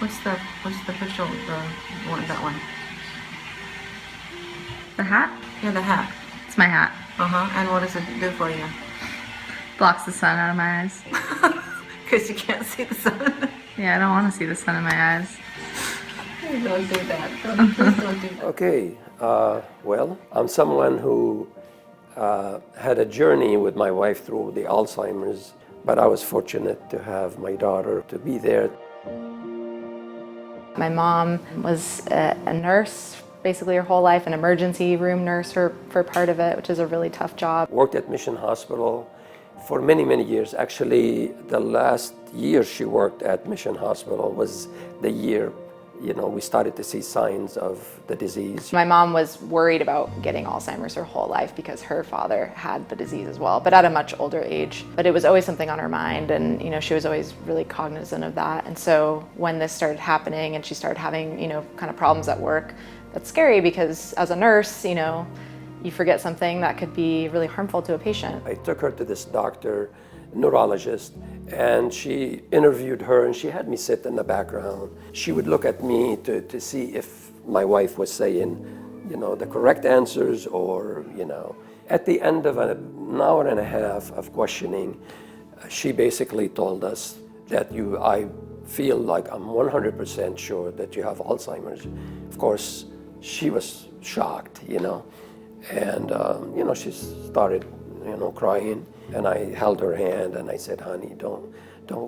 What's the picture? The one, that one. The hat? Yeah, the hat. It's my hat. And what does it do for you? Blocks the sun out of my eyes. Because you can't see the sun. Yeah, I don't want to see the sun in my eyes. Don't do that. Please don't do that. Okay, well, I'm someone who had a journey with my wife through the Alzheimer's, but I was fortunate to have my daughter to be there. My mom was a nurse basically her whole life, an emergency room nurse for part of it, which is a really tough job. Worked at Mission Hospital for many, many years. Actually, the last year she worked at Mission Hospital was the year, we started to see signs of the disease. My mom was worried about getting Alzheimer's her whole life because her father had the disease as well, but at a much older age. But it was always something on her mind, and she was always really cognizant of that. And so when this started happening and she started having, kind of problems at work, that's scary because as a nurse, you forget something that could be really harmful to a patient. I took her to this doctor, neurologist, and she interviewed her, and she had me sit in the background. She would look at me to see if my wife was saying, the correct answers or, At the end of an hour and a half of questioning, she basically told us that I feel like I'm 100% sure that you have Alzheimer's. Of course, she was shocked, and, she started, crying, and I held her hand and I said, honey, don't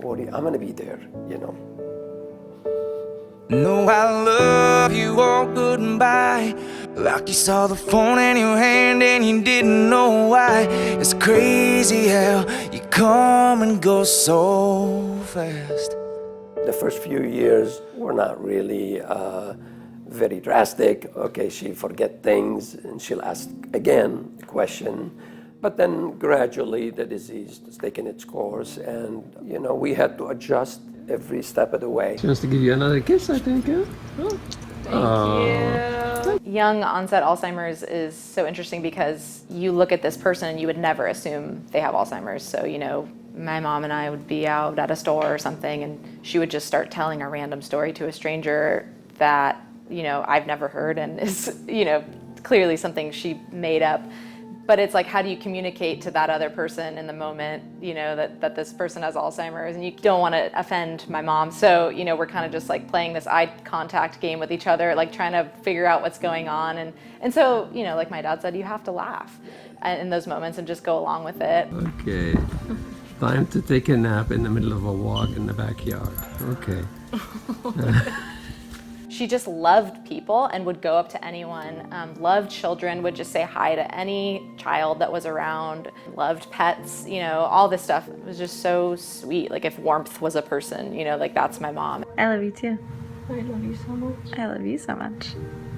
worry, I'm gonna be there, No, I love you, all goodbye. Like you saw the phone in your hand and you didn't know why. It's crazy how you come and go so fast. The first few years were not really very drastic. Okay, she forget things and she'll ask again the question. But then gradually the disease is taking its course, and we had to adjust every step of the way. She wants to give you another kiss, I think. Huh? Oh. Thank you. Young onset Alzheimer's is so interesting because you look at this person and you would never assume they have Alzheimer's. So, my mom and I would be out at a store or something, and she would just start telling a random story to a stranger that, I've never heard and is, clearly something she made up. But it's like, how do you communicate to that other person in the moment, that this person has Alzheimer's, and you don't want to offend my mom. So, we're kind of just like playing this eye contact game with each other, like trying to figure out what's going on. And so, like my dad said, you have to laugh in those moments and just go along with it. Okay. Time to take a nap in the middle of a walk in the backyard. Okay. She just loved people and would go up to anyone, loved children, would just say hi to any child that was around, loved pets, all this stuff. It was just so sweet. Like if warmth was a person, like that's my mom. I love you too. I love you so much. I love you so much.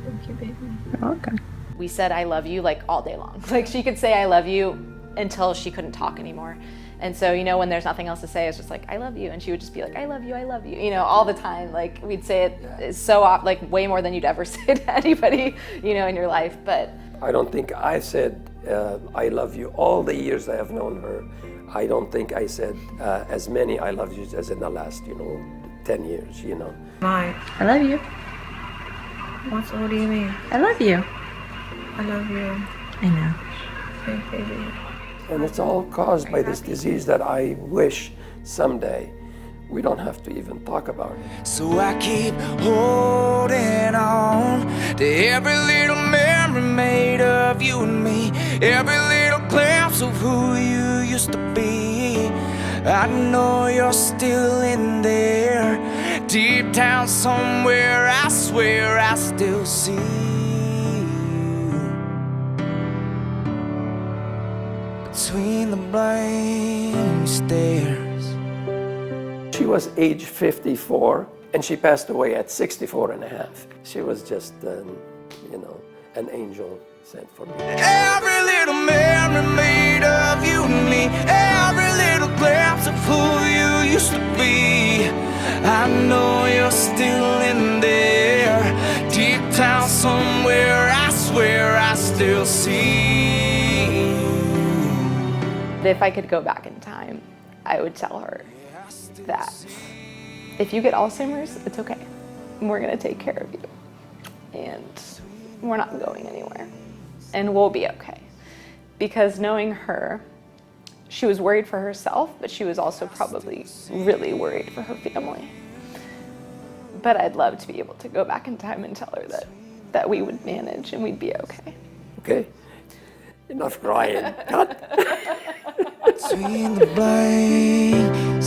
Thank you, baby. You're welcome. We said I love you like all day long. Like she could say I love you until she couldn't talk anymore. And so, when there's nothing else to say, it's just like, I love you. And she would just be like, I love you, all the time. Like we'd say it so often, like way more than you'd ever say to anybody, in your life. But I don't think I said, I love you all the years I have known her. I don't think I said as many I love yous as in the last, 10 years, Mike. I love you. What do you mean? I love you. I love you. I know. Hey, baby. And it's all caused by this disease that I wish someday we don't have to even talk about it. So I keep holding on to every little memory made of you and me, every little glimpse of who you used to be. I know you're still in there, deep down somewhere. I swear I still see you between the blank stares. She was age 54 and she passed away at 64 and a half. She was just, an angel sent for me. Every little memory made of you and me, every little glimpse of who you used to be. I know you're still in there, deep down somewhere. I swear I still see you. If I could go back in time, I would tell her that if you get Alzheimer's, it's okay. We're gonna take care of you. And we're not going anywhere. And we'll be okay. Because knowing her, she was worried for herself, but she was also probably really worried for her family. But I'd love to be able to go back in time and tell her that we would manage and we'd be okay. Okay? Enough crying. Cut. Between the blank